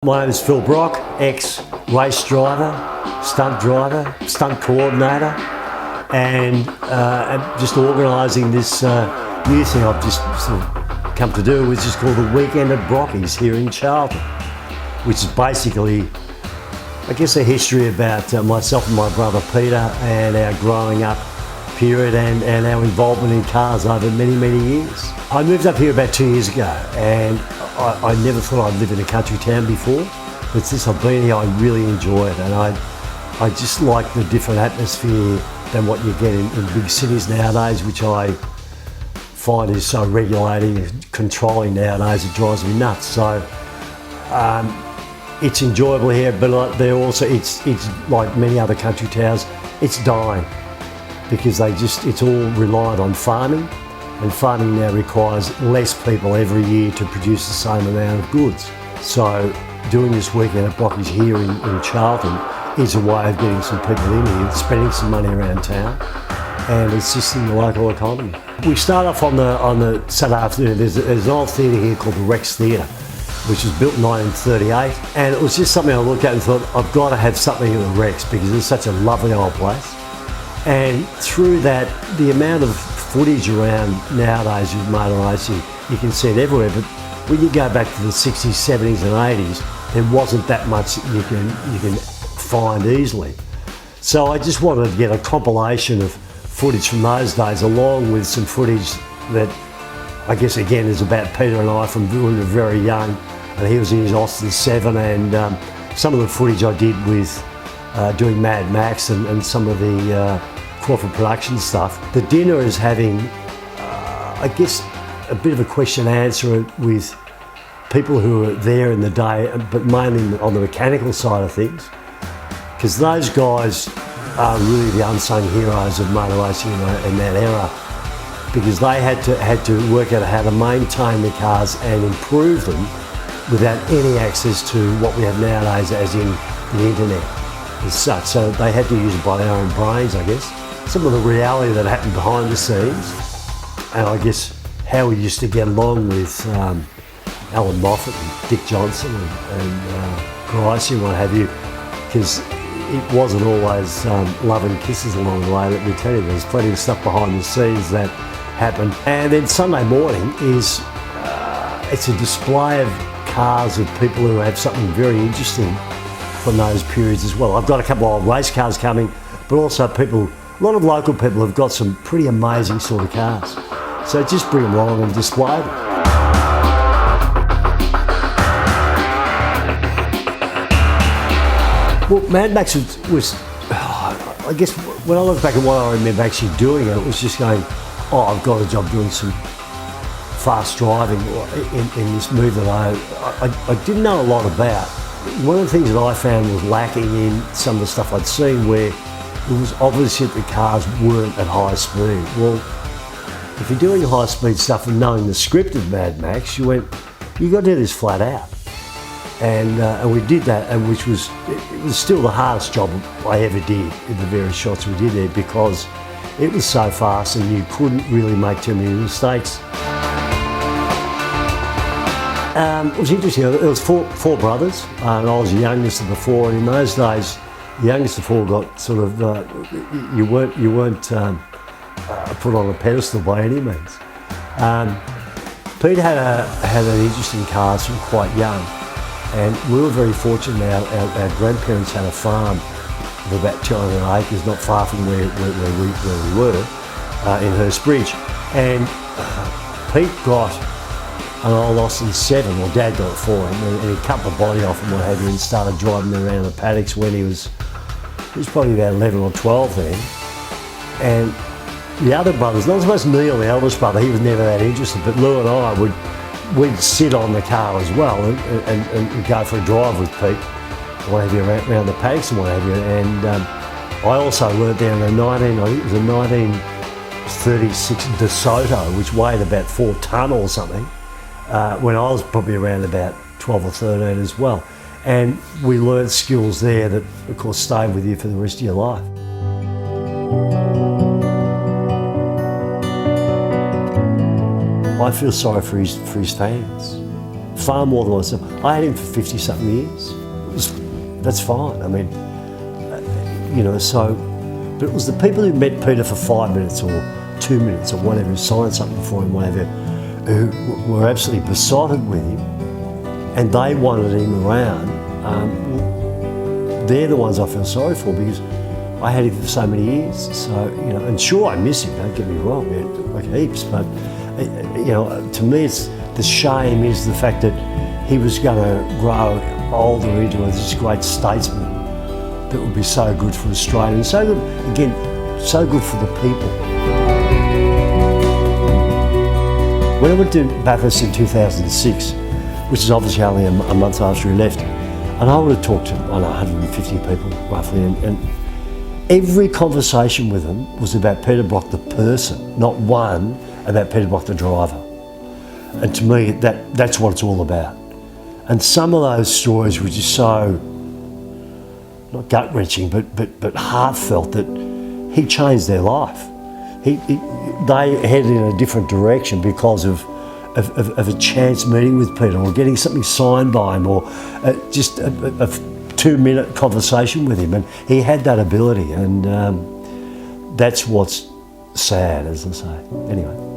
My name is Phil Brock, ex-race driver, stunt coordinator, and I'm just organising this new thing I've just sort of come to do, which is called the Weekend at Brocky's here in Charlton, which is basically, I guess, a history about myself and my brother Peter and our growing up period and our involvement in cars over many, many years. I moved up here about 2 years ago, and I never thought I'd live in a country town before, but since I've been here I really enjoy it, and I just like the different atmosphere than what you get in big cities nowadays, which I find is so regulating and controlling nowadays, it drives me nuts. So it's enjoyable here, but they're also, it's like many other country towns, it's dying because it's all reliant on farming. And farming now requires less people every year to produce the same amount of goods. So doing this Weekend at Brocky's here in Charlton is a way of getting some people in here, spending some money around town and assisting the local economy. We start off on the Saturday afternoon. There's an old theatre here called the Rex Theatre, which was built in 1938, and it was just something I looked at and thought, I've got to have something at the Rex because it's such a lovely old place. And through that, the amount of footage around nowadays with motor racing, you can see it everywhere, but when you go back to the 60s, 70s and 80s, there wasn't that much that you can find easily. So I just wanted to get a compilation of footage from those days along with some footage that I guess again is about Peter and I from when we were very young, and he was in his Austin 7, and some of the footage I did with doing Mad Max and some of the corporate production stuff. The dinner is having, I guess, a bit of a question and answer with people who are there in the day, but mainly on the mechanical side of things, because those guys are really the unsung heroes of motor racing in that era, because they had to work out how to maintain the cars and improve them without any access to what we have nowadays, as in the internet as such. So they had to use it by their own brains, I guess. Some of the reality that happened behind the scenes, and I guess how we used to get along with Alan Moffat and Dick Johnson and Grice and what have you, because it wasn't always love and kisses along the way. Let me tell you, there's plenty of stuff behind the scenes that happened. And then Sunday morning is it's a display of cars of people who have something very interesting from those periods as well. I've got a couple of old race cars coming, but also a lot of local people have got some pretty amazing sort of cars. So just bring them along and display them. Well, Mad Max was I guess when I look back at what I remember actually doing it was just going, oh, I've got a job doing some fast driving in this movie that I didn't know a lot about. One of the things that I found was lacking in some of the stuff I'd seen, where it was obvious that the cars weren't at high speed. Well, if you're doing high speed stuff and knowing the script of Mad Max, you got to do this flat out. And we did that, and it was still the hardest job I ever did in the various shots we did there, because it was so fast and you couldn't really make too many mistakes. It was interesting. There was four brothers, and I was the youngest of the four. And in those days, the youngest of four got sort of you weren't put on a pedestal by any means. Pete had an interesting car from quite young, and we were very fortunate. Our grandparents had a farm of about 200 acres, not far from where we were in Hurstbridge, and Pete got an old Austin 7, well, Dad got it for him, and he cut the body off and what have you, and started driving around the paddocks when he was probably about 11 or 12 then. And the other brothers, not so much Neil, the eldest brother, he was never that interested, but Lou and I we'd sit on the car as well and go for a drive with Pete, what have you, around the paddocks and what have you. And I also learnt there in I think it was a 1936 DeSoto, which weighed about 4 tonne or something, when I was probably around about 12 or 13 as well. And we learnt skills there that, of course, stay with you for the rest of your life. I feel sorry for his fans. far more than myself. I had him for 50-something years. That's fine. I mean, so, but it was the people who met Peter for 5 minutes or 2 minutes or whatever, who signed something for him, whatever, who were absolutely besotted with him, and they wanted him around. They're the ones I feel sorry for, because I had him for so many years. So, and sure, I miss him, don't get me wrong, like heaps, but, to me, the shame is the fact that he was going to grow older into this great statesman that would be so good for Australia, and so good, again, so good for the people. When I went to Bathurst in 2006, which is obviously only a month after he left, and I would have talked to, 150 people roughly, and every conversation with them was about Peter Brock the person, not one about Peter Brock the driver. And to me, that's what it's all about. And some of those stories were just so, not gut-wrenching, but heartfelt, that he changed their life. They headed in a different direction because of a chance meeting with Peter, or getting something signed by him, or just a 2-minute conversation with him. And he had that ability, and that's what's sad, as I say. Anyway.